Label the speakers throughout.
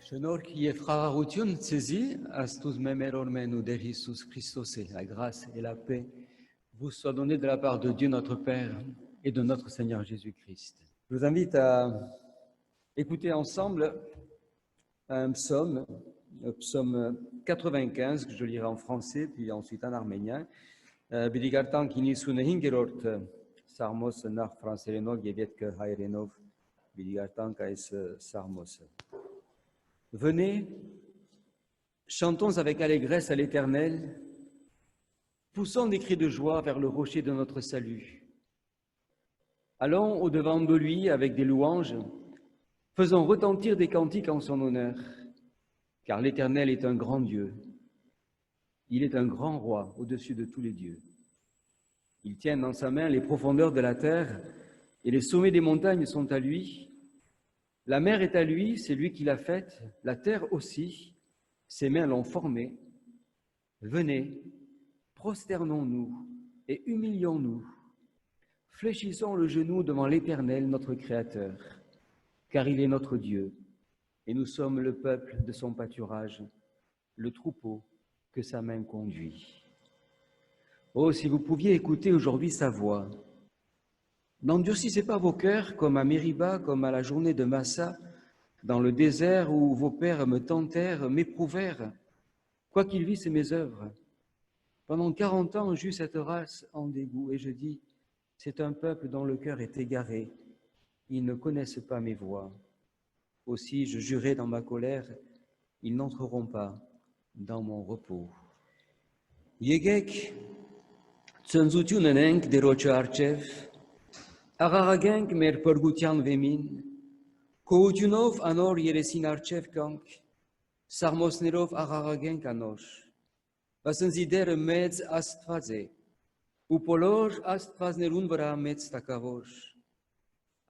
Speaker 1: Șenor qui frararutiun tsezi, astus memerormenu de Jesus Christos, la grâce et la paix vous soient données de la part de Dieu notre Père et de notre Seigneur Jésus-Christ. Je vous invite à écouter ensemble un psaume, le psaume 95, que je lirai en français, puis ensuite en arménien. Bidigartan ki nisune hingerort sarmos nach francerenov yevetke hayrenov bidigartan kais sarmos. Venez, chantons avec allégresse à l'Éternel, poussons des cris de joie vers le rocher de notre salut. Allons au-devant de lui avec des louanges, faisons retentir des cantiques en son honneur, car l'Éternel est un grand Dieu. Il est un grand roi au-dessus de tous les dieux. Il tient dans sa main les profondeurs de la terre et les sommets des montagnes sont à lui. La mer est à lui, c'est lui qui l'a faite, la terre aussi, ses mains l'ont formée. Venez, prosternons-nous et humilions-nous. Fléchissons le genou devant l'Éternel, notre Créateur, car il est notre Dieu, et nous sommes le peuple de son pâturage, le troupeau que sa main conduit. Oh, si vous pouviez écouter aujourd'hui sa voix, n'endurcissez pas vos cœurs comme à Mériba, comme à la journée de Massa, dans le désert où vos pères me tentèrent, m'éprouvèrent, quoiqu'ils vissent mes œuvres. Pendant 40 ans, j'eus cette race en dégoût, et je dis, c'est un peuple dont le cœur est égaré, ils ne connaissent pas mes voies. Aussi, je jurai dans ma colère, ils n'entreront pas dans mon repos. Yegek, tsënzutiunën de roçë arçev, աղաղագենք մեր փրկության վեմին, քոությունով անոր երեսին արչև կանք, սաղմոսներով աղաղագենք անոր, վասնզի դերը մեծ Աստված է, ու բոլոր աստվածներուն վրա մեծ տակավոր,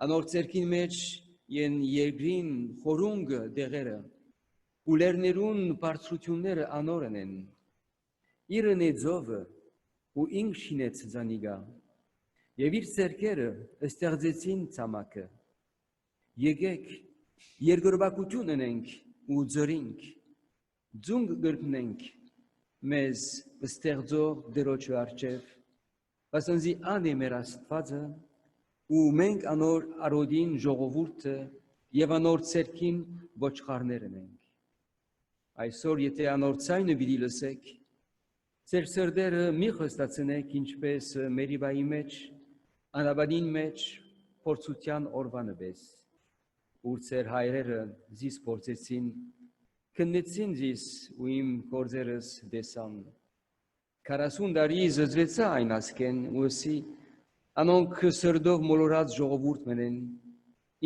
Speaker 1: անոր ցերքին մեջ են երկրին խորունգ դեղերը, ու լերներուն բարձրությունները անորն են, իրն է ձովը, ու ինք շինեց զանիգա, Եվ իր ցերկերը ստեղծեցին ցամաքը։ Եկեք, երկրպագություն ունենք ու ձորինք, ձունգ գրկնենք մեզ ստեղծող Տերոջը առջև, վասնզի ան է մեր Աստվածը, ու մենք անոր արոդին ժողովուրդը եւ անոր ցերկին ոչխարներն ենք։ Այսօր եթե անոր ցայնը պիտի լսեք, ձեր սրտերը մի խստացնեք ինչպես Մերիբայի մեջ, Անաբադին մեջ փորձության օրվանը պես, ուր ձեր հայրերը զիս փորձեցին, քննեցին զիս ու իմ գործերս դեսան։ 40 տարի զզվեցա այն ասկեն ու ասի, անոնք սրդով մոլորած ժողովուրդ մենեն,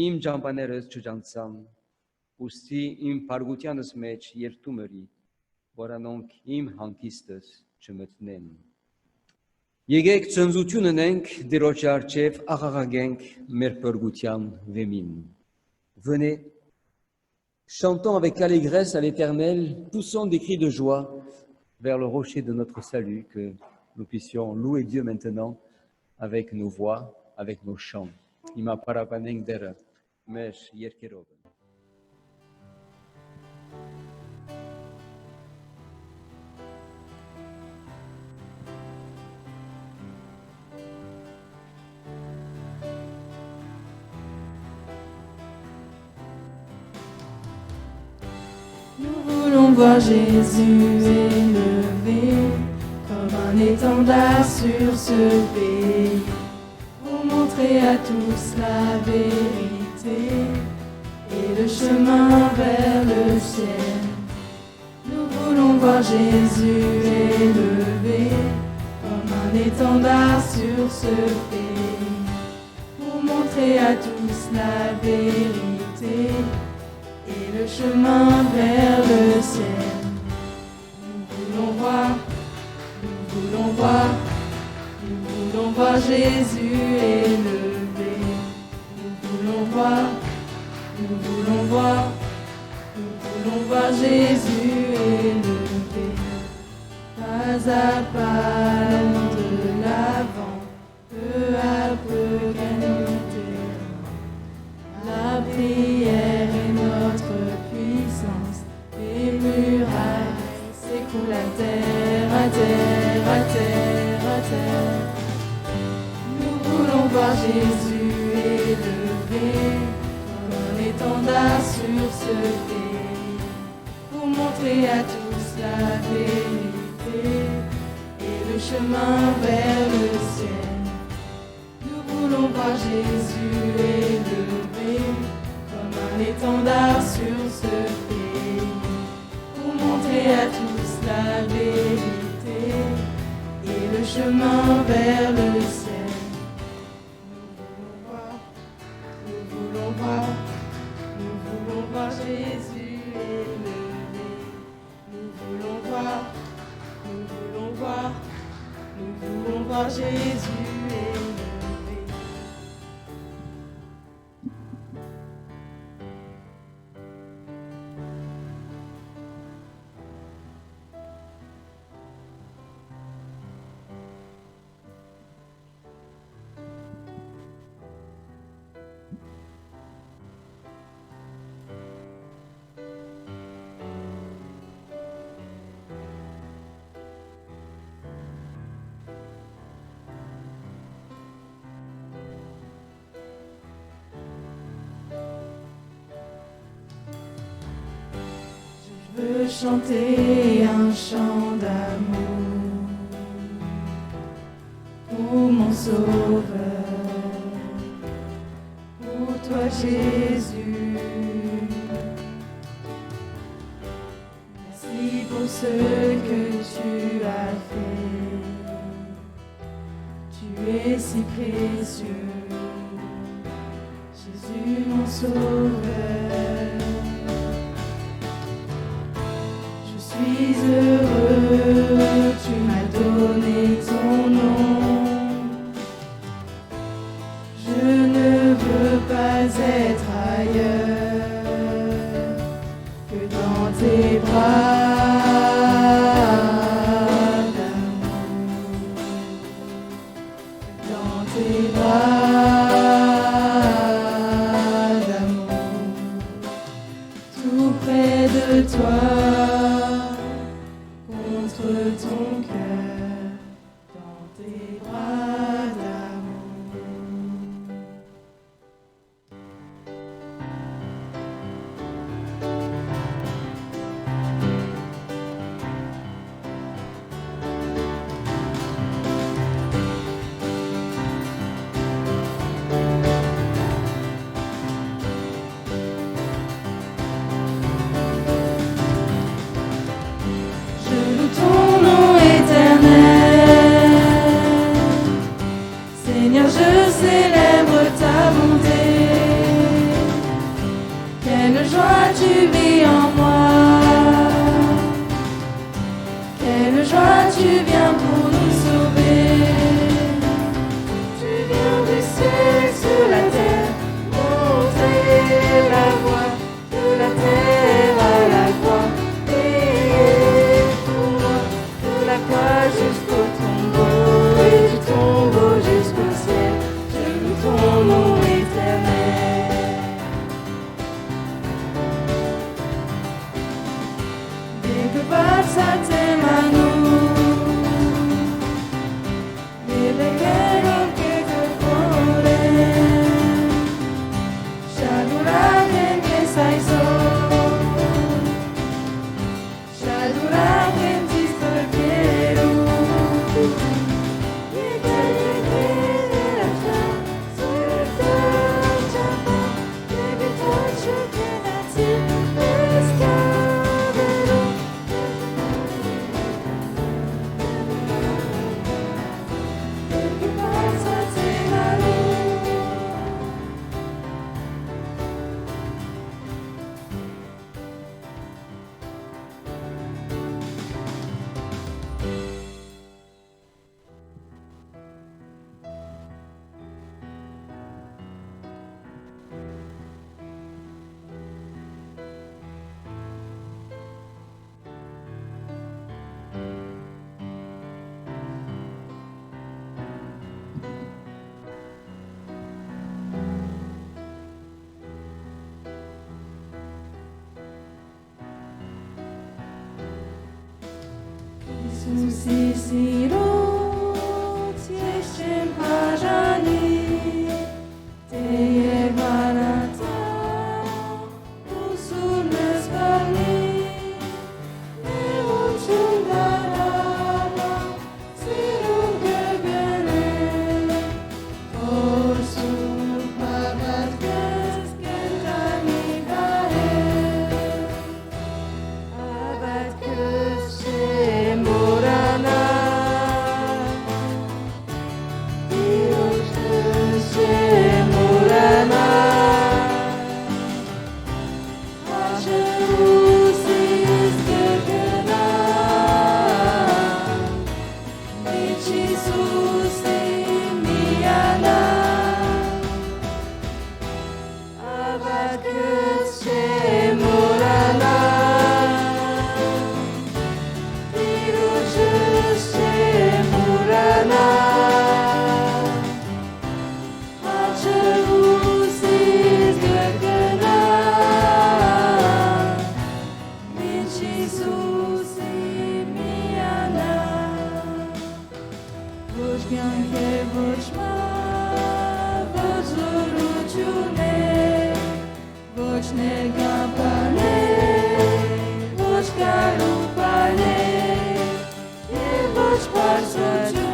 Speaker 1: իմ ճամփաներս չջանցան, ուստի իմ փարգությանս մեջ երթում ըրի, որ անոնք իմ հանգիստս չմտնեն։ Եկեք ցնծություն ունենք Տերոջ առջև աղաղագենք մեր փրկության վեմին. Venez, chantons avec allégresse à l'Éternel, poussons des cris de joie vers le rocher de notre salut, que nous puissions louer Dieu maintenant avec nos voix, avec nos chants. Ima parapaneng dera, mesh yerkerov.
Speaker 2: Nous voulons voir Jésus élevé comme un étendard sur ce pays, pour montrer à tous la vérité et le chemin vers le ciel. Nous voulons voir Jésus élevé comme un étendard sur ce pays, pour montrer à tous la vérité et le chemin vers le ciel. Nous voulons voir, nous voulons voir, nous voulons voir Jésus élevé. Nous voulons voir, nous voulons voir, nous voulons voir Jésus élevé. Pas à pas allons de l'avant, peu à peu gagnons le terrain. La prière est notre puissance. terre. Nous voulons voir Jésus élevé comme un étendard sur ce pays, pour montrer à tous la vérité et le chemin vers le ciel. Nous voulons voir Jésus élevé comme un étendard sur ce pays, pour montrer à tous la vérité et le chemin vers le ciel. Nous voulons voir Jésus élevé. Nous voulons voir Jésus élevé. Je veux chanter un chant d'amour pour mon Sauveur, pour toi Jésus. Merci pour ce que tu as fait. Tu es si précieux, Jésus mon Sauveur. Je suis heureux, tu m'as donné ton nom. Je ne veux pas être ailleurs que dans tes bras d'amour. Dans tes bras d'amour, tout près de toi. Contre ton cœur, dans tes bras d'amour. Je loue ton nom éternel. Seigneur, je célèbre ta bonté. Quelle joie tu vis en moi. Quelle joie tu viens pour nous sauver. Tu viens du ciel sur la terre, montrer la voie de la terre à la croix. Payer pour moi de la croix jusqu'au tombeau et du tombeau jusqu'au ciel. Je loue ton nom éternel. Quelque part ça t'aime à nous. Et le cœur que te volent. Shadurake que saiso. Shadurake tisto quiero. Susisiro Jesus imiana Abacus Morana Virus Morana Hacerus is Gökena Min Jesus imiana Voç gönke voçma Voç zorucune Voç negapane Voç garupane Voç parsocu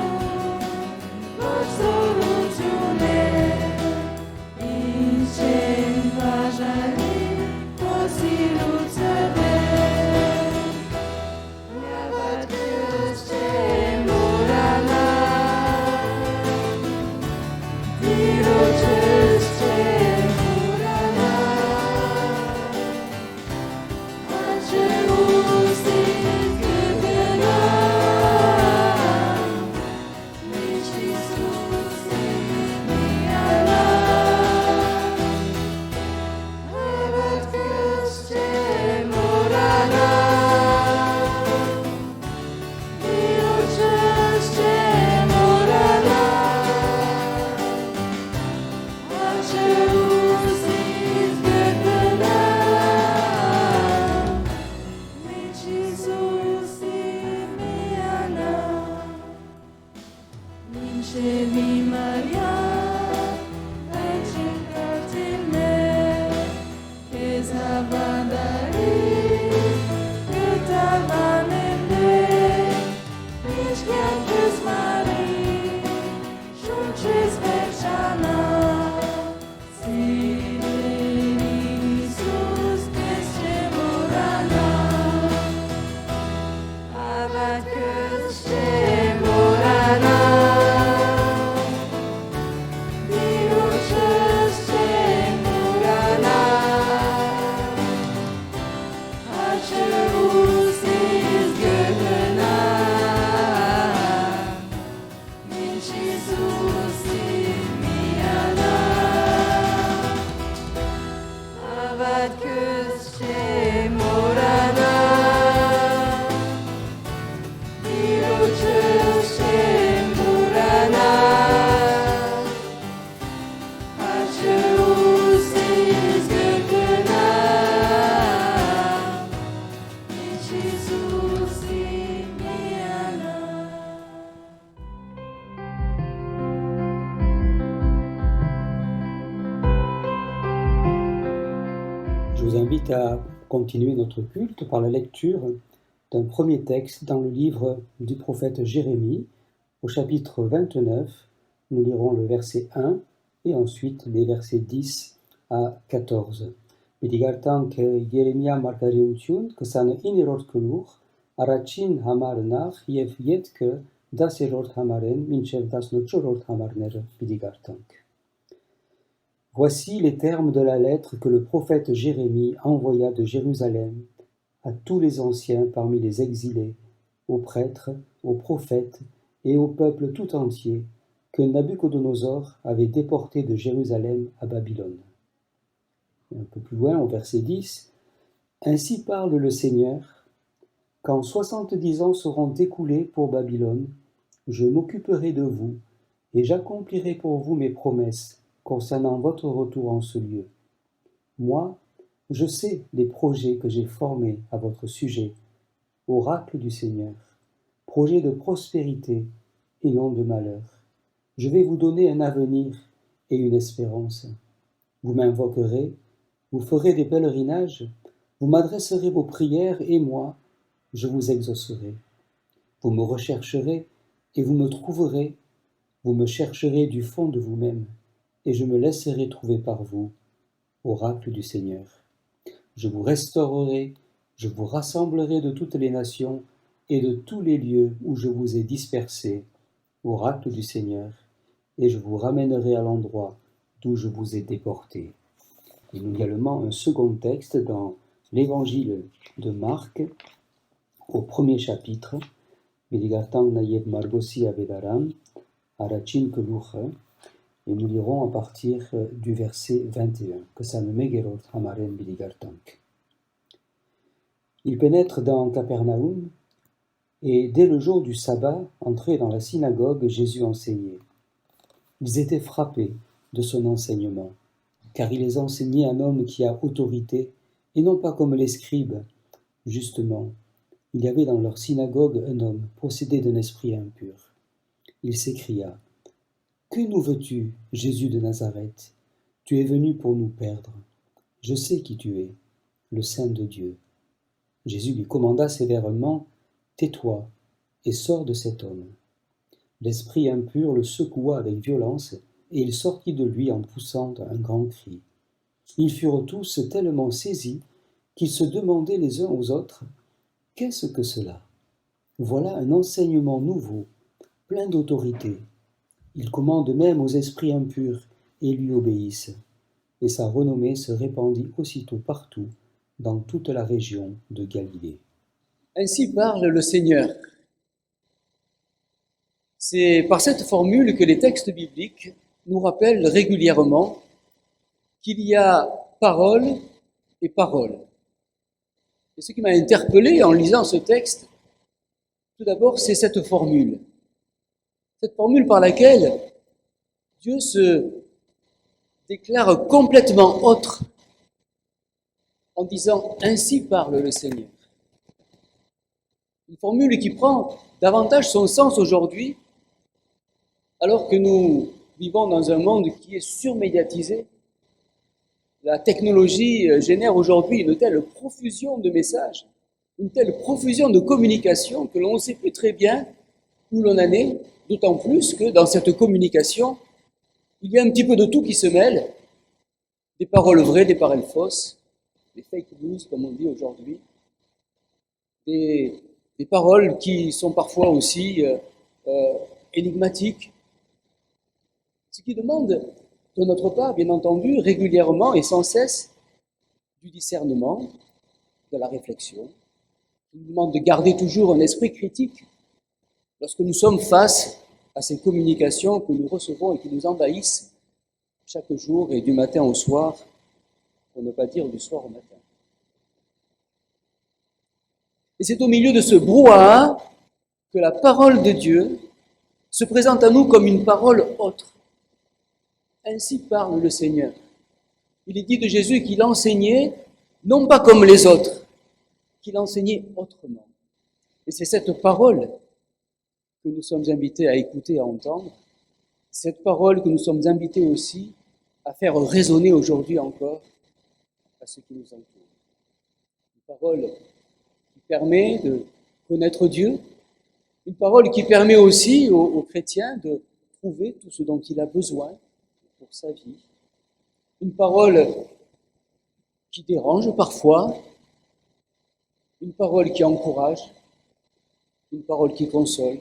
Speaker 2: Voç zorucune İçin vajali Posilucene Yavat kızce morana Virocesce morana Aceus Gökena Min Jesus imiana Yavat kızce morana Virocesce morana Aceus Gökena Min Jesus imiana Min Chevi Maria Virgin Catine Kesavandari Ketavanende Mishkepus Mari Shunches Vechana Sirenisus Kesce Morana Abacus Morana Virus Morana Aceus Gökena Min Jesus imiana Abacus Morana Virus Morana Aceus Gökena Min Jesus imiana
Speaker 3: Je vous invite à continuer notre culte par la lecture d'un premier texte dans le livre du prophète Jérémie, au chapitre 29. Nous lirons le verset 1 et ensuite les versets 10 à 14. Bidigartan ke Jeremia markariutiun que san inerort kulur, arachin hamar nach yef yetke das erort hamaren minchev das nochorort hamarner bidigartank. Voici les termes de la lettre que le prophète Jérémie envoya de Jérusalem à tous les anciens parmi les exilés, aux prêtres, aux prophètes et au peuple tout entier que Nabuchodonosor avait déporté de Jérusalem à Babylone. Et un peu plus loin, au verset 10, « Ainsi parle le Seigneur, quand 70 ans seront écoulés pour Babylone, je m'occuperai de vous et j'accomplirai pour vous mes promesses concernant votre retour en ce lieu. Moi, je sais les projets que j'ai formés à votre sujet, oracle du Seigneur, projets de prospérité et non de malheur. Je vais vous donner un avenir et une espérance. Vous m'invoquerez, vous ferez des pèlerinages, vous m'adresserez vos prières et moi, je vous exaucerai. Vous me rechercherez et vous me trouverez, vous me chercherez du fond de vous-même et je me laisserai trouver par vous, oracle du Seigneur. Je vous restaurerai, je vous rassemblerai de toutes les nations et de tous les lieux où je vous ai dispersés, oracle du Seigneur, et je vous ramènerai à l'endroit d'où je vous ai déportés. Il y a également un second texte dans l'évangile de Marc, au premier chapitre, Biligartan Nayeb Margosi Avedaram, Arachin Keluche, et nous lirons à partir du verset 21, que ça me megerot Hamaren Biligartank. Ils pénètrent dans Capernaum, et dès le jour du sabbat, entrés dans la synagogue, Jésus enseignait. Ils étaient frappés de son enseignement, car il les enseignait un homme qui a autorité, et non pas comme les scribes. Justement, il y avait dans leur synagogue un homme possédé d'un esprit impur. Il s'écria, « Que nous veux-tu, Jésus de Nazareth? Tu es venu pour nous perdre. Je sais qui tu es, le Saint de Dieu. » Jésus lui commanda sévèrement, « Tais-toi et sors de cet homme. » L'esprit impur le secoua avec violence, et il sortit de lui en poussant un grand cri. Ils furent tous tellement saisis qu'ils se demandaient les uns aux autres, « Qu'est-ce que cela? Voilà un enseignement nouveau, plein d'autorité. Il commande même aux esprits impurs et lui obéissent. » Et sa renommée se répandit aussitôt partout, dans toute la région de Galilée.
Speaker 1: Ainsi parle le Seigneur. C'est par cette formule que les textes bibliques nous rappellent régulièrement qu'il y a parole et parole. Et ce qui m'a interpellé en lisant ce texte, tout d'abord, c'est cette formule. Cette formule par laquelle Dieu se déclare complètement autre en disant « Ainsi parle le Seigneur ». Une formule qui prend davantage son sens aujourd'hui, alors que nous vivons dans un monde qui est surmédiatisé. La technologie génère aujourd'hui une telle profusion de messages, une telle profusion de communication que l'on ne sait plus très bien où l'on en est, d'autant plus que dans cette communication, il y a un petit peu de tout qui se mêle, des paroles vraies, des paroles fausses, des fake news comme on dit aujourd'hui, des paroles qui sont parfois aussi énigmatiques, ce qui demande de notre part, bien entendu, régulièrement et sans cesse, du discernement, de la réflexion. Il nous demande de garder toujours un esprit critique lorsque nous sommes face à ces communications que nous recevons et qui nous envahissent chaque jour et du matin au soir, pour ne pas dire du soir au matin. Et c'est au milieu de ce brouhaha que la parole de Dieu se présente à nous comme une parole autre. Ainsi parle le Seigneur. Il est dit de Jésus qu'il enseignait, non pas comme les autres, qu'il enseignait autrement. Et c'est cette parole que nous sommes invités à écouter et à entendre, cette parole que nous sommes invités aussi à faire résonner aujourd'hui encore à ceux qui nous entourent. Une parole qui permet de connaître Dieu, une parole qui permet aussi aux chrétiens de trouver tout ce dont il a besoin pour sa vie. Une parole qui dérange parfois, une parole qui encourage, une parole qui console,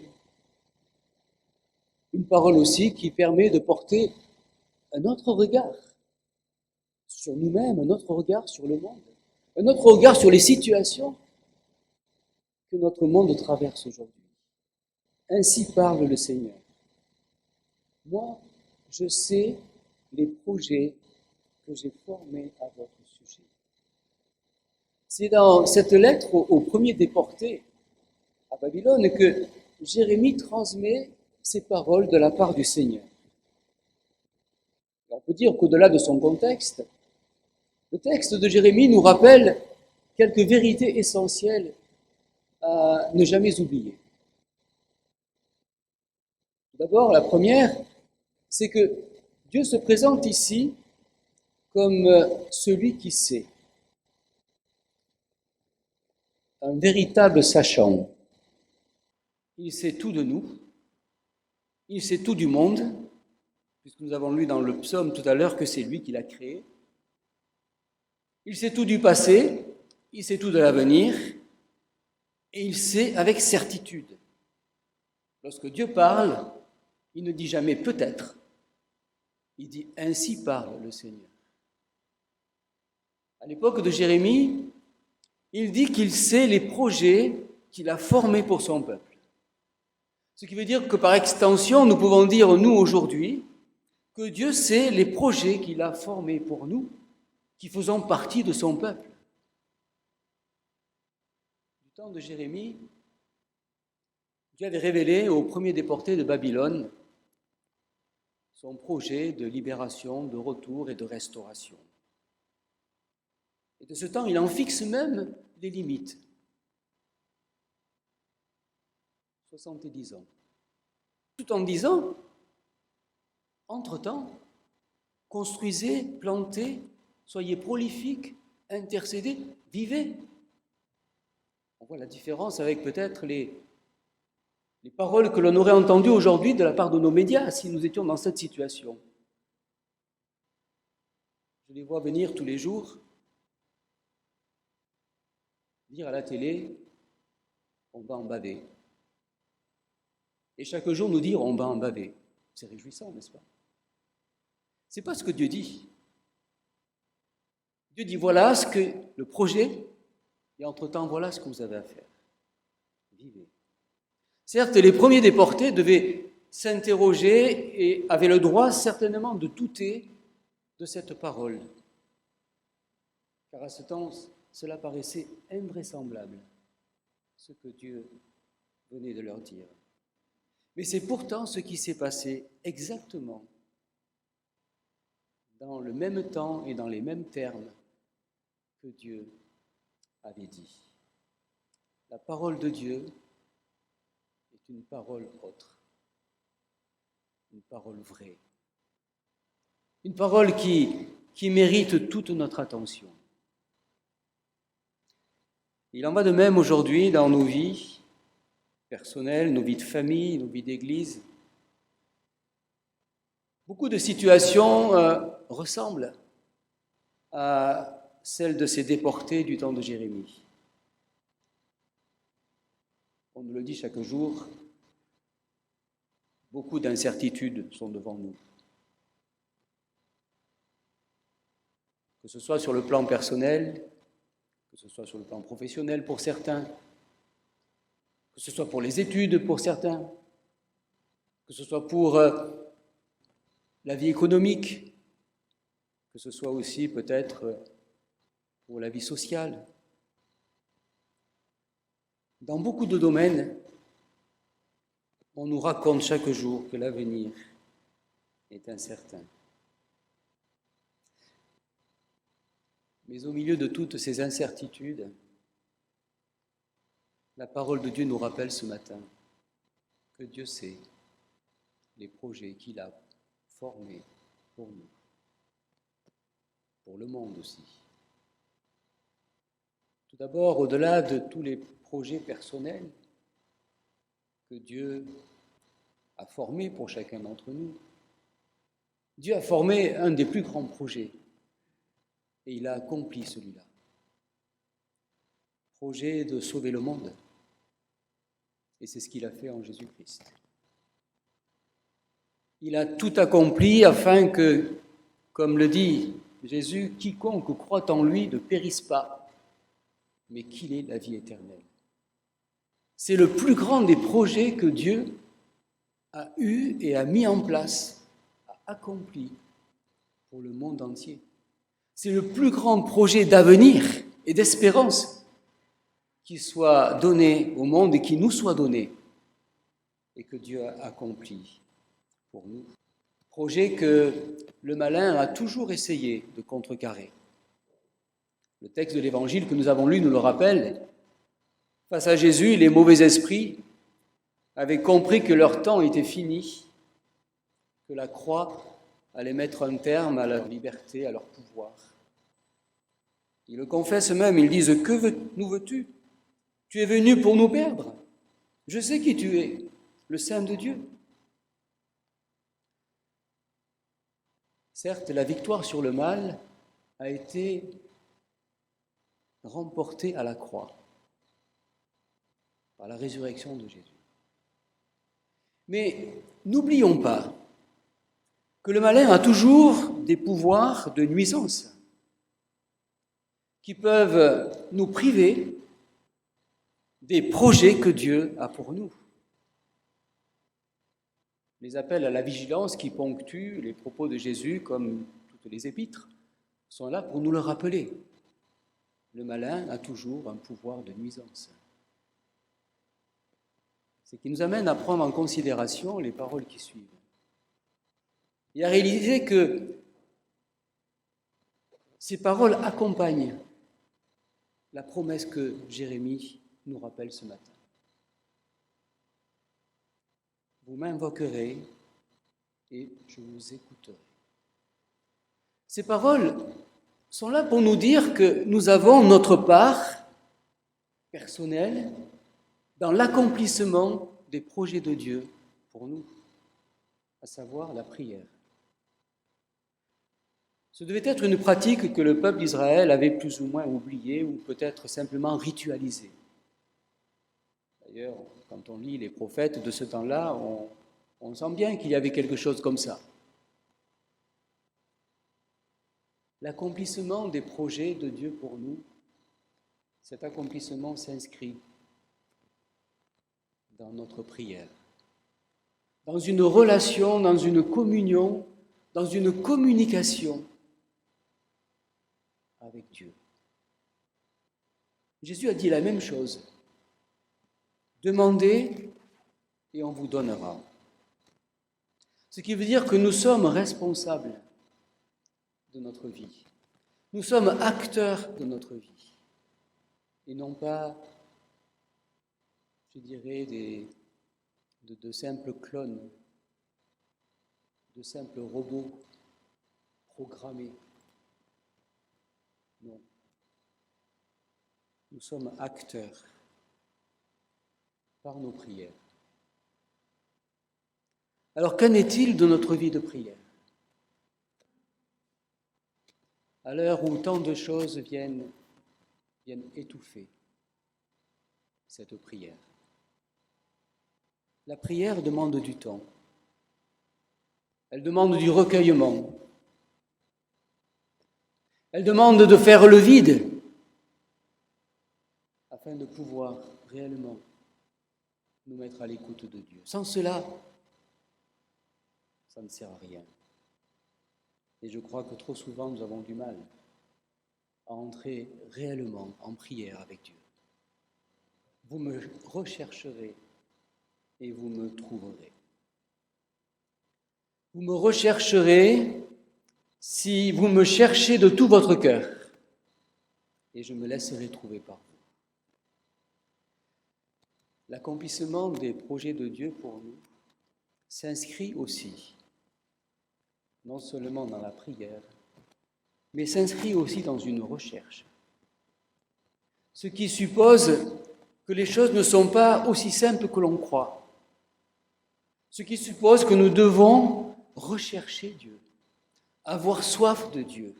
Speaker 1: une parole aussi qui permet de porter un autre regard sur nous-mêmes, un autre regard sur le monde, un autre regard sur les situations que notre monde traverse aujourd'hui. Ainsi parle le Seigneur. Moi, je sais les projets que j'ai formés à votre sujet. C'est dans cette lettre au premier déporté à Babylone que Jérémie transmet ces paroles de la part du Seigneur. Et on peut dire qu'au-delà de son contexte, le texte de Jérémie nous rappelle quelques vérités essentielles à ne jamais oublier. D'abord, la première, c'est que Dieu se présente ici comme celui qui sait, un véritable sachant. Il sait tout de nous, il sait tout du monde, puisque nous avons lu dans le psaume tout à l'heure que c'est lui qui l'a créé. Il sait tout du passé, il sait tout de l'avenir, et il sait avec certitude. Lorsque Dieu parle, il ne dit jamais peut-être, il dit ainsi parle le Seigneur. À l'époque de Jérémie, il dit qu'il sait les projets qu'il a formés pour son peuple. Ce qui veut dire que par extension, nous pouvons dire, nous aujourd'hui, que Dieu sait les projets qu'il a formés pour nous, qui faisons partie de son peuple. Du temps de Jérémie, Dieu avait révélé aux premiers déportés de Babylone son projet de libération, de retour et de restauration. Et de ce temps, il en fixe même les limites. 70 ans. Tout en disant, entre-temps, construisez, plantez, soyez prolifiques, intercédez, vivez. On voit la différence avec peut-être les paroles que l'on aurait entendues aujourd'hui de la part de nos médias si nous étions dans cette situation. Je les vois venir tous les jours, dire à la télé, on va en baver. Et chaque jour nous dire, on va en baver. C'est réjouissant, n'est-ce pas? Ce n'est pas ce que Dieu dit. Dieu dit, voilà ce que le projet, et entre-temps, voilà ce que vous avez à faire. Vivez. Certes, les premiers déportés devaient s'interroger et avaient le droit certainement de douter de cette parole. Car à ce temps, cela paraissait invraisemblable, ce que Dieu venait de leur dire. Mais c'est pourtant ce qui s'est passé exactement dans le même temps et dans les mêmes termes que Dieu avait dit. La parole de Dieu est une parole autre, une parole vraie, une parole qui mérite toute notre attention. Il en va de même aujourd'hui dans nos vies personnelles, nos vies de famille, nos vies d'église. Beaucoup de situations ressemblent à celles de ces déportés du temps de Jérémie. On nous le dit chaque jour, beaucoup d'incertitudes sont devant nous. Que ce soit sur le plan personnel, que ce soit sur le plan professionnel pour certains, que ce soit pour les études pour certains, que ce soit pour la vie économique, que ce soit aussi peut-être pour la vie sociale. Dans beaucoup de domaines, on nous raconte chaque jour que l'avenir est incertain. Mais au milieu de toutes ces incertitudes, la parole de Dieu nous rappelle ce matin que Dieu sait les projets qu'il a formés pour nous, pour le monde aussi. Tout d'abord, au-delà de tous les projets personnels que Dieu a formés pour chacun d'entre nous, Dieu a formé un des plus grands projets et il a accompli celui-là. Projet de sauver le monde. Et c'est ce qu'il a fait en Jésus-Christ. Il a tout accompli afin que, comme le dit Jésus, quiconque croit en lui ne périsse pas, mais qu'il ait la vie éternelle. C'est le plus grand des projets que Dieu a eu et a mis en place, a accompli pour le monde entier. C'est le plus grand projet d'avenir et d'espérance qui soit donné au monde et qui nous soit donné et que Dieu a accompli pour nous. Projet que le malin a toujours essayé de contrecarrer. Le texte de l'Évangile que nous avons lu nous le rappelle. Face à Jésus, les mauvais esprits avaient compris que leur temps était fini, que la croix allait mettre un terme à leur liberté, à leur pouvoir. Ils le confessent même, ils disent « Que nous veux-tu ? Tu es venu pour nous perdre. Je sais qui tu es, le Saint de Dieu. » Certes, la victoire sur le mal a été remportée à la croix par la résurrection de Jésus. Mais n'oublions pas que le malin a toujours des pouvoirs de nuisance qui peuvent nous priver des projets que Dieu a pour nous. Les appels à la vigilance qui ponctuent les propos de Jésus, comme toutes les épîtres, sont là pour nous le rappeler. Le malin a toujours un pouvoir de nuisance. Ce qui nous amène à prendre en considération les paroles qui suivent. Et à réaliser que ces paroles accompagnent la promesse que Jérémie nous rappelle ce matin. Vous m'invoquerez et je vous écouterai. Ces paroles sont là pour nous dire que nous avons notre part personnelle dans l'accomplissement des projets de Dieu pour nous, à savoir la prière. Ce devait être une pratique que le peuple d'Israël avait plus ou moins oubliée ou peut-être simplement ritualisée. D'ailleurs, quand on lit les prophètes de ce temps-là, on sent bien qu'il y avait quelque chose comme ça. L'accomplissement des projets de Dieu pour nous, cet accomplissement s'inscrit dans notre prière, dans une relation, dans une communion, dans une communication avec Dieu. Jésus a dit la même chose. Demandez et on vous donnera. Ce qui veut dire que nous sommes responsables de notre vie. Nous sommes acteurs de notre vie. Et non pas, je dirais, de simples clones, de simples robots programmés. Non. Nous sommes acteurs par nos prières. Alors, qu'en est-il de notre vie de prière? À l'heure où tant de choses viennent étouffer cette prière. La prière demande du temps. Elle demande du recueillement. Elle demande de faire le vide afin de pouvoir réellement nous mettre à l'écoute de Dieu. Sans cela, ça ne sert à rien. Et je crois que trop souvent, nous avons du mal à entrer réellement en prière avec Dieu. Vous me rechercherez et vous me trouverez. Vous me rechercherez si vous me cherchez de tout votre cœur, et je me laisserai trouver par vous. L'accomplissement des projets de Dieu pour nous s'inscrit aussi, non seulement dans la prière, mais s'inscrit aussi dans une recherche. Ce qui suppose que les choses ne sont pas aussi simples que l'on croit. Ce qui suppose que nous devons rechercher Dieu, avoir soif de Dieu.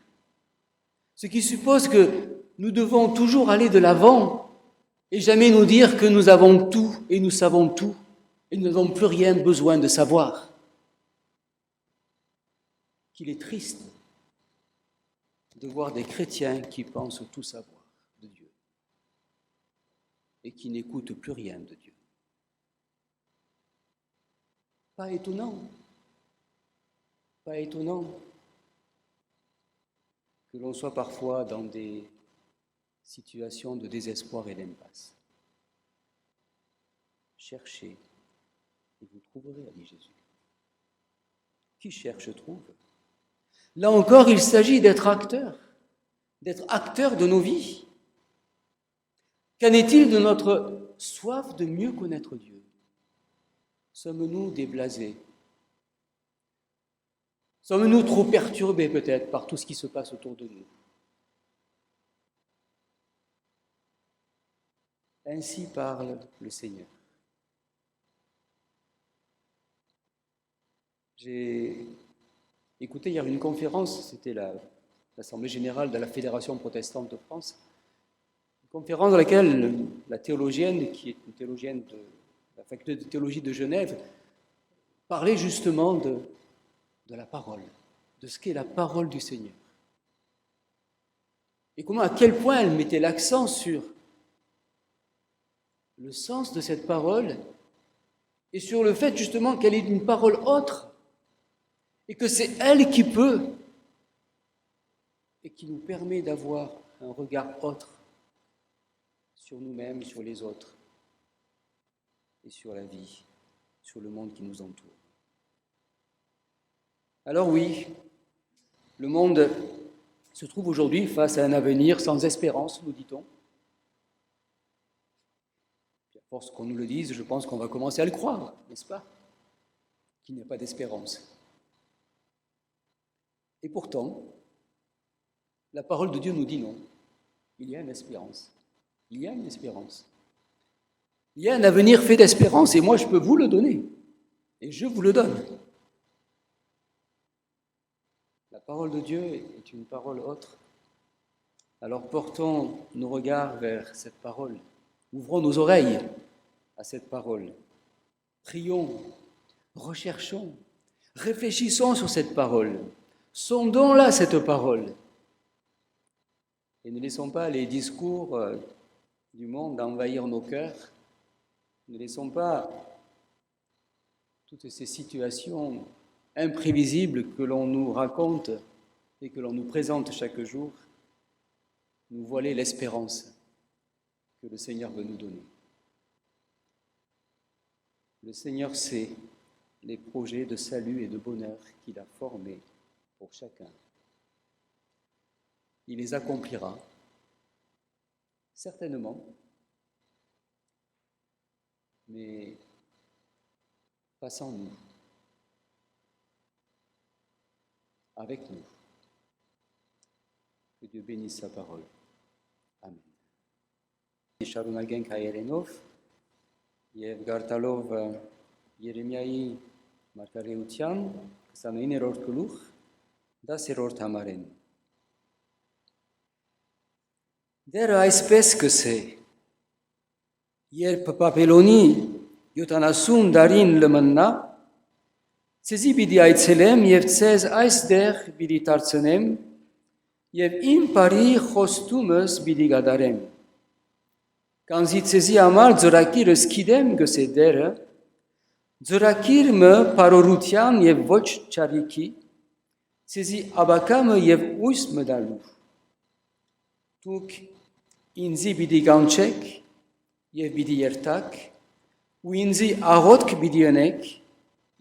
Speaker 1: Ce qui suppose que nous devons toujours aller de l'avant et jamais nous dire que nous avons tout et nous savons tout et nous n'avons plus rien besoin de savoir. Qu'il est triste de voir des chrétiens qui pensent tout savoir de Dieu et qui n'écoutent plus rien de Dieu. Pas étonnant que l'on soit parfois dans des situations de désespoir et d'impasse. Cherchez et vous trouverez, a dit Jésus. Qui cherche trouve. Là encore, il s'agit d'être acteur de nos vies. Qu'en est-il de notre soif de mieux connaître Dieu? Sommes-nous déblasés? Sommes-nous trop perturbés peut-être par tout ce qui se passe autour de nous? Ainsi parle le Seigneur. J'ai écouté hier une conférence, c'était l'Assemblée générale de la Fédération protestante de France, une conférence dans laquelle la théologienne, qui est une théologienne de la faculté de théologie de Genève, parlait justement de la parole, de ce qu'est la parole du Seigneur. Et comment, à quel point elle mettait l'accent sur le sens de cette parole et sur le fait justement qu'elle est une parole autre, et que c'est elle qui peut, et qui nous permet d'avoir un regard autre sur nous-mêmes, sur les autres, et sur la vie, sur le monde qui nous entoure. Alors oui, le monde se trouve aujourd'hui face à un avenir sans espérance, nous dit-on. À force qu'on nous le dise, je pense qu'on va commencer à le croire, n'est-ce pas? Qu'il n'y a pas d'espérance. Et pourtant, la parole de Dieu nous dit non. Il y a une espérance. Il y a une espérance. Il y a un avenir fait d'espérance et moi je peux vous le donner. Et je vous le donne. La parole de Dieu est une parole autre. Alors portons nos regards vers cette parole. Ouvrons nos oreilles à cette parole. Prions, recherchons, réfléchissons sur cette parole. Sondons-la, cette parole. Et ne laissons pas les discours du monde envahir nos cœurs. Ne laissons pas toutes ces situations imprévisibles que l'on nous raconte et que l'on nous présente chaque jour nous voiler l'espérance que le Seigneur veut nous donner. Le Seigneur sait les projets de salut et de bonheur qu'il a formés pour chacun. Il les accomplira, certainement, mais pas sans nous, avec nous. Que Dieu bénisse sa parole. Amen. Շարունակենք հայերենով եւ գարտալով Երեմիայի մարգարեության 29-րդ գլուխ 10-րդ համարեն։ Դերը այսպես կսե, երբ Բաբելոնի 70 դարին լմնա, ցեզի պիտի այցելեմ եւ ցեզ այստեղ պիտի դարձնեմ եւ իմ բարի խոստումս պիտի գադարեմ։ Կանզի ցեզի համար ծրագիրս գիտեմ գսե դերը, ծրագիրը բարորության եւ ոչ չարիքի, ցեզի աբակամը եւ ույս մդալու։ Դուք ինձի պիտի կանչեք եւ պիտի երթաք, ու ինձի աղոթք պիտի անեք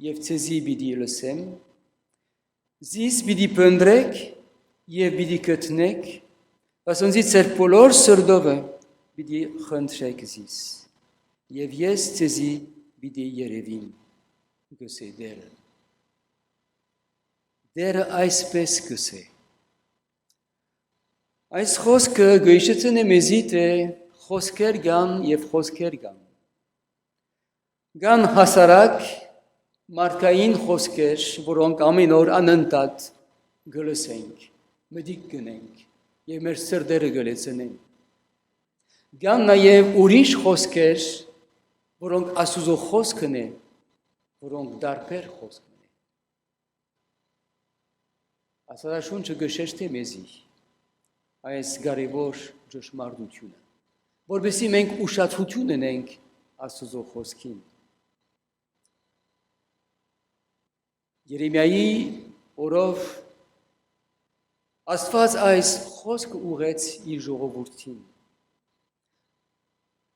Speaker 1: եւ ցեզի պիտի լսեմ, զիս պիտի փնտրեք եւ պիտի գտնեք, ասոնցի ծեր բոլոր սրդովը պիտի խնդրեք զիս, եւ ես ցեզի պիտի երևիմ, գսե դերը։ Դերը այսպես գսե։ Այս խոսքը գույշեցն է մեզի թե խոսքեր գան եւ խոսքեր գան։ Գան հասարակ մարդկային խոսքեր, որոնք ամեն օր անընդհատ գլսենք, մտիկ գնենք եւ մեր սրտերը գլեցնենք։ Գան նաեւ ուրիշ խոսքեր, որոնք Աստուծո խոսքն է, որոնք դարբեր խոսքն է։ Աստվածաշունչը գշեշտե մեզի այս կարևոր ճշմարտությունը, որովհետեւ մենք ուշադրություն ունենք Աստծո խոսքին։ Երեմիայի օրով Աստված այս խոսքը ուղեց իր ժողովրդին։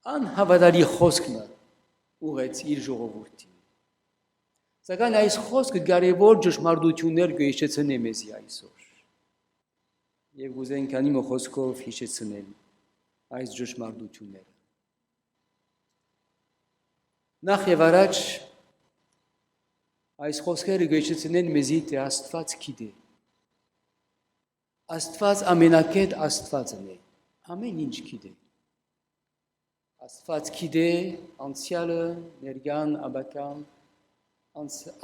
Speaker 1: Անհավատալի խոսքը ուղեց իր ժողովրդին։ Սակայն այս խոսքը կարևոր ճշմարտություններ գոյացնե մեզի այսօր։ Եվ գուզենք անիմո խոսքով հիշեցնել այս ճշմարտությունները։ Նախ եւ առաջ այս խոսքերը գոյացնեն մեզի թե Աստված գիտե։ Աստված ամենակետ Աստվածն է, ամեն ինչ գիտե։ Աստված գիտե անցյալը, ներկան, ապագան,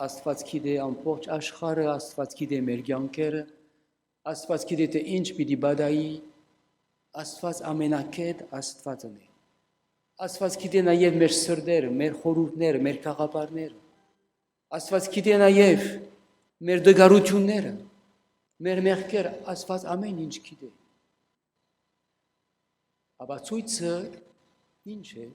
Speaker 1: Աստված գիտե ամբողջ աշխարհը, Աստված գիտե մեր կյանքերը, Աստված գիտե թե ինչ պիտի բադայի, Աստված ամենակետ Աստվածն է։ Աստված գիտե նաև մեր սրտերը, մեր խորհուրդները, մեր գաղափարները։ Աստված գիտե նաև մեր դգարությունները, մեր մեղքերը, Աստված ամեն ինչ գիտե։ Ապա ցույցը ինչ է։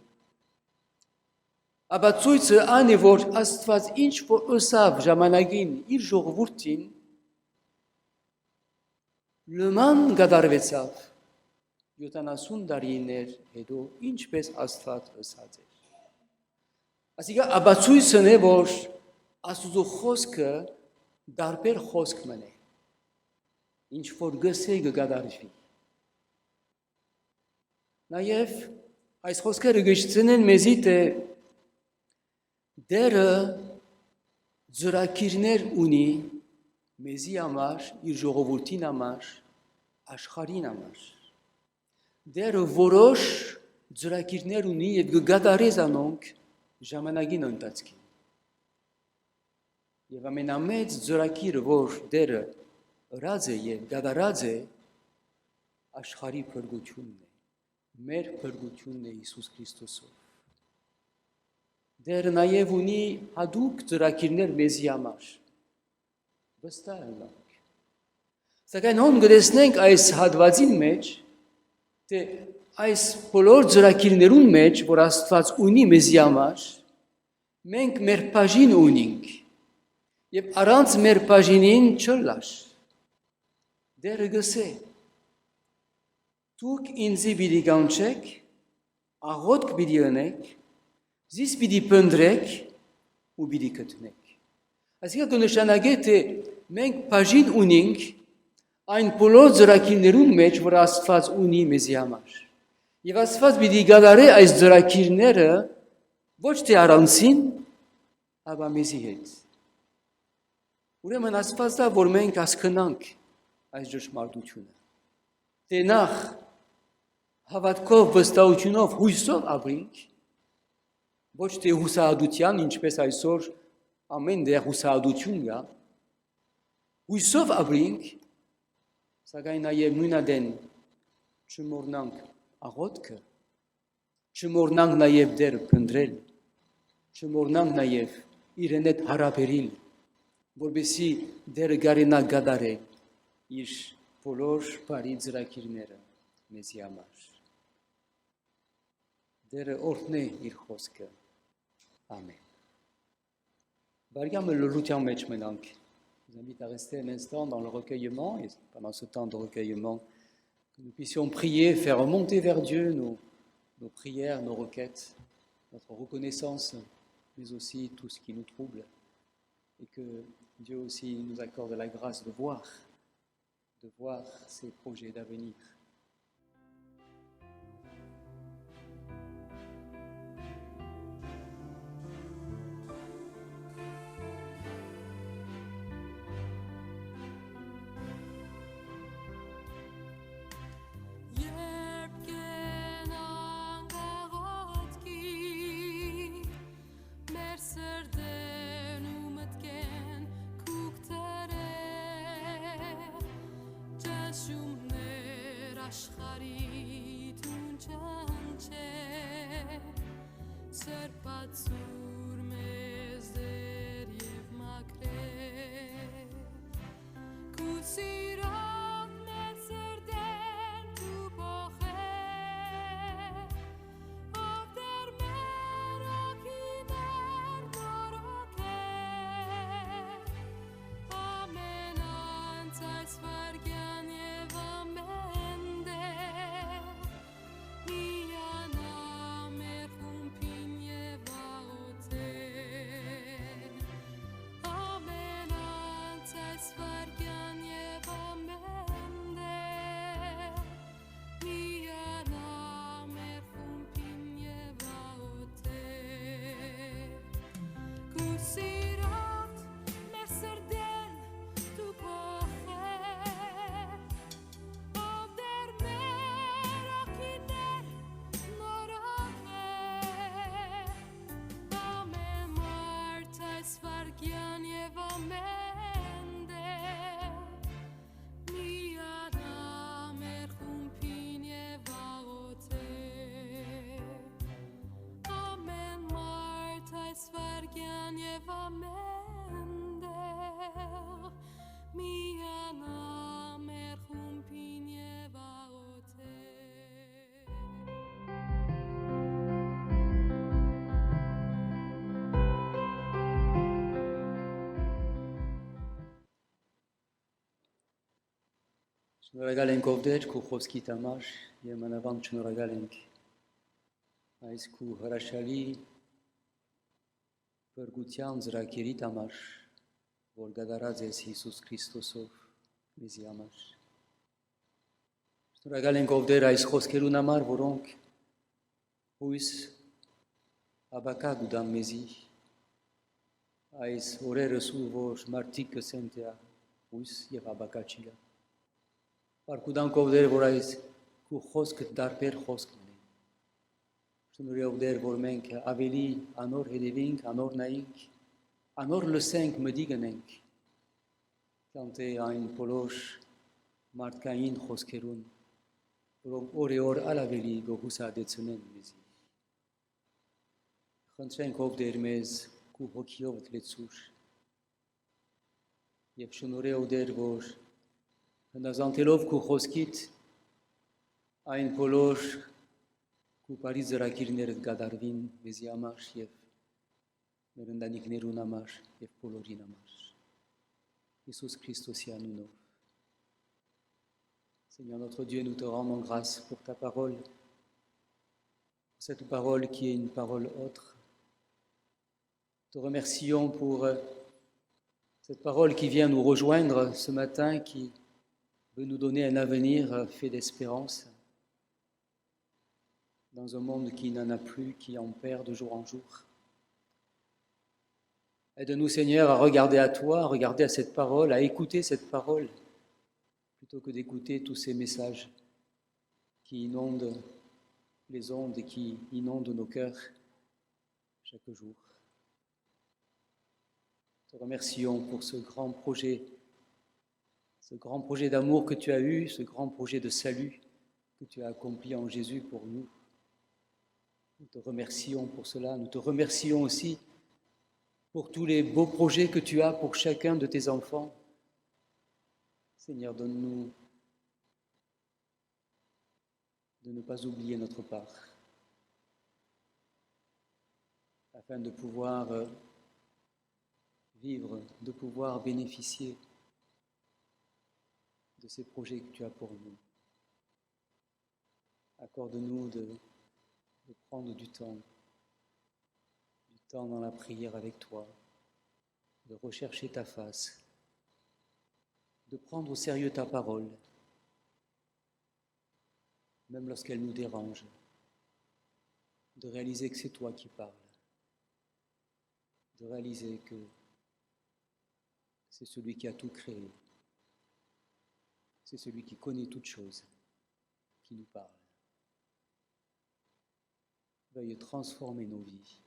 Speaker 1: Աբացույցը այն է, որ Աստված ինչ որ ըսավ ժամանակին իր ժողովրդին, նման կատարվեցավ 70 տարիներ հետո ինչպես Աստված ըսած էր։ Այսինքն աբացույցն է, որ Աստծո խոսքը դարբեր խոսք մնե, ինչ որ գսե կկատարվի։ Նաև այս խոսքերը գշցնեն մեզի թե Դերը ծրագիրներ ունի մեզի համար, իր ժողովրդին համար, աշխարհին համար։ Դերը որոշ ծրագիրներ ունի եւ կգադարի զանոնք ժամանակին ընթացքին։ Եվ ամենամեծ ծրագիրը, որ դերը ըրած է եւ գադարած է, աշխարհի փրկությունն է, մեր փրկությունն է Հիսուս Քրիստոսով։ Դերը նաև ունի հատուկ ծրագիրներ մեզի համար։ Վստահ ենք։ Սակայն հոն գտեսնենք այս հատվածին մեջ, թե այս բոլոր ծրագիրներուն մեջ, որ Աստված ունի մեզի համար, մենք մեր բաժին ունենք, եւ առանց մեր բաժինին չլար։ Դերը գսե. Դուք ինձի պիտի կանչեք, աղոթք պիտի անեք, Զիս պիտի պնդրեք ու պիտի գտնեք։ Այսինքն կնշանակե, թե մենք բաժին ունենք այն բոլոր ծրագիրներուն մեջ, որ Աստված ունի մեզի համար։ Եվ Աստված պիտի գադարի այս ծրագիրները ոչ թե առանցին, ապա մեզի հետ։ Ուրեմն Աստված դա, որ մենք հասկանանք այս ճշմարտությունը։ Թե նախ հավատքով, վստահությունով, հույսով ապրենք, ոչ թե հուսահատության, ինչպես այսօր ամեն դեղ հուսահատություն կա, հույսով ապրենք, սակայն նաև նույնադեն չմոռնանք աղոթքը, չմոռնանք նաև դերը փնտրել, չմոռնանք նաև իրեն հետ հարաբերել, որպեսզի դերը կարենա գադարել իր բոլոր բարի ծրագիրները մեզի համար։ Դերը օրհնե իր խոսքը։ Amen. Bargame le lutien match maintenant. Je vous invite à rester un instant dans le recueillement et pendant ce temps de recueillement, que nous puissions prier, faire remonter vers Dieu nos prières, nos requêtes, notre reconnaissance, mais aussi tout ce qui nous trouble. Et que Dieu aussi nous accorde la grâce de voir ses projets d'avenir. Shnoregalenk ovdech ku khoski tamash yemanavam shnoregalenk. Ais ku harashali pergutian zrakiri tamash volgadarazes Iisus Christosov Mesiamash. Shnoregalenk ovder ais khoskeru namar voronk huis abaka gudam mezi. Ais ore resuvosh martik sentea huis yevabakachila. Parkudan kovder vorais ku khosk darper khosk mane. Shtunuri ovder vormenk aveli anor hedevink anor naink anor le 5 mediganenk. Kante ein polosh martkain khoskerun. Ore or alaveli gohusa detsunen mezi. Khantsen kovder mez ku hokiovat letsush. Yev shtunuri ovder vor Nazantelov ku khoskit ein polosh ku Paris rakirner gadarvin meziamash yev merendanik nerunamash yev polorinamash. Iisus Christos Yanunov. Seigneur notre Dieu, nous te rendons grâce pour ta parole, pour cette parole qui est une parole autre. Te remercions pour cette parole qui vient nous rejoindre ce matin, qui veut nous donner un avenir fait d'espérance dans un monde qui n'en a plus, qui en perd de jour en jour. Aide-nous, Seigneur, à regarder à toi, à regarder à cette parole, à écouter cette parole, plutôt que d'écouter tous ces messages qui inondent les ondes et qui inondent nos cœurs chaque jour. Te remercions pour ce grand projet d'amour que tu as eu, ce grand projet de salut que tu as accompli en Jésus pour nous. Nous te remercions pour cela. Nous te remercions aussi pour tous les beaux projets que tu as pour chacun de tes enfants. Seigneur, donne-nous de ne pas oublier notre part, afin de pouvoir vivre, de pouvoir bénéficier de ces projets que tu as pour nous. Accorde-nous de prendre du temps dans la prière avec toi, de rechercher ta face, de prendre au sérieux ta parole, même lorsqu'elle nous dérange, de réaliser que c'est toi qui parles, de réaliser que c'est celui qui a tout créé, c'est celui qui connaît toutes choses, qui nous parle. Veuille transformer nos vies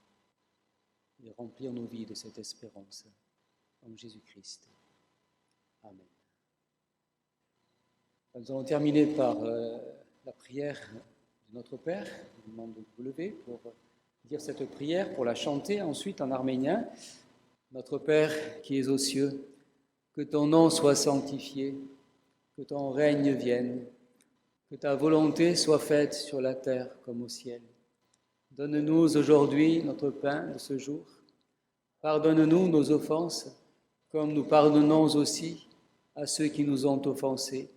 Speaker 1: et remplir nos vies de cette espérance en Jésus-Christ. Amen. Nous allons terminer par la prière de notre Père. Je vous demande de vous lever pour dire cette prière, pour la chanter ensuite en arménien. Notre Père qui es aux cieux, que ton nom soit sanctifié, que ton règne vienne, que ta volonté soit faite sur la terre comme au ciel. Donne-nous aujourd'hui notre pain de ce jour. Pardonne-nous nos offenses, comme nous pardonnons aussi à ceux qui nous ont offensés.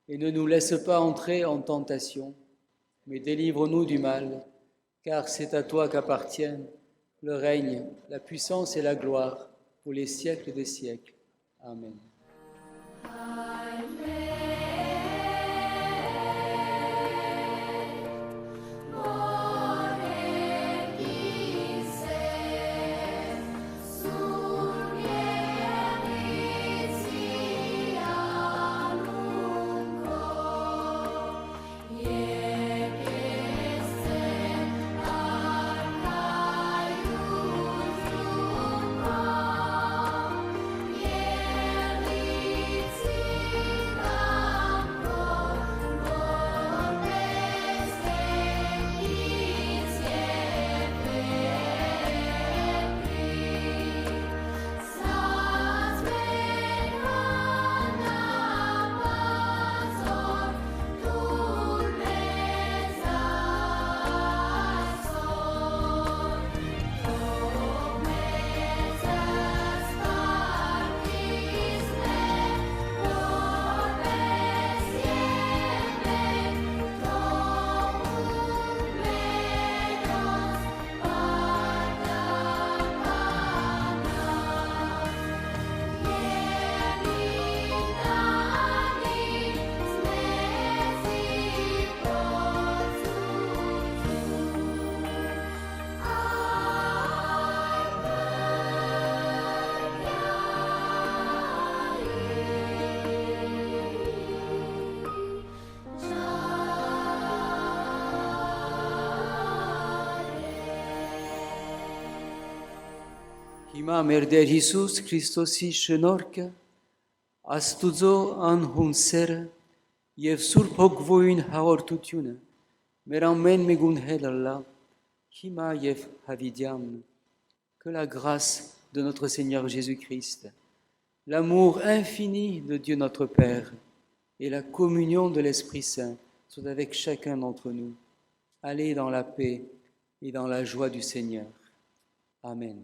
Speaker 1: Et ne nous laisse pas entrer en tentation, mais délivre-nous du mal, car c'est à toi qu'appartiennent le règne, la puissance et la gloire pour les siècles des siècles. Amen. Ima merder Jesus Christosi շնորհքը, Աստուծո անհուն սերը եւ Սուրբ Հոգվույն հաղորդությունը մեր ամեն մեկուն հետ լա, հիմա եւ հավիտյան. Que la grâce de notre Seigneur Jésus-Christ, l'amour infini de Dieu notre Père et la communion de l'Esprit Saint soient avec chacun d'entre nous. Allez dans la paix et dans la joie du Seigneur. Amen.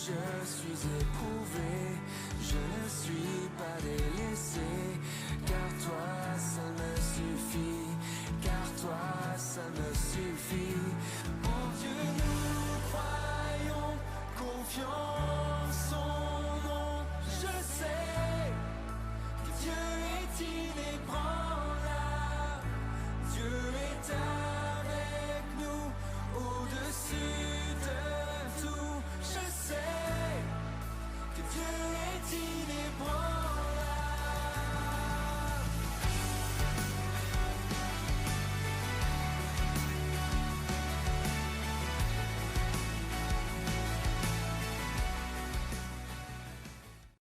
Speaker 4: Je suis éprouvé, je ne suis pas délaissé, car toi ça me suffit, car toi ça me suffit. Mon Dieu, nous croyons, confions son nom. Je sais que Dieu est inébranlable, Dieu est avec nous, au-dessus de tout. Je sais que Dieu est inébranlable.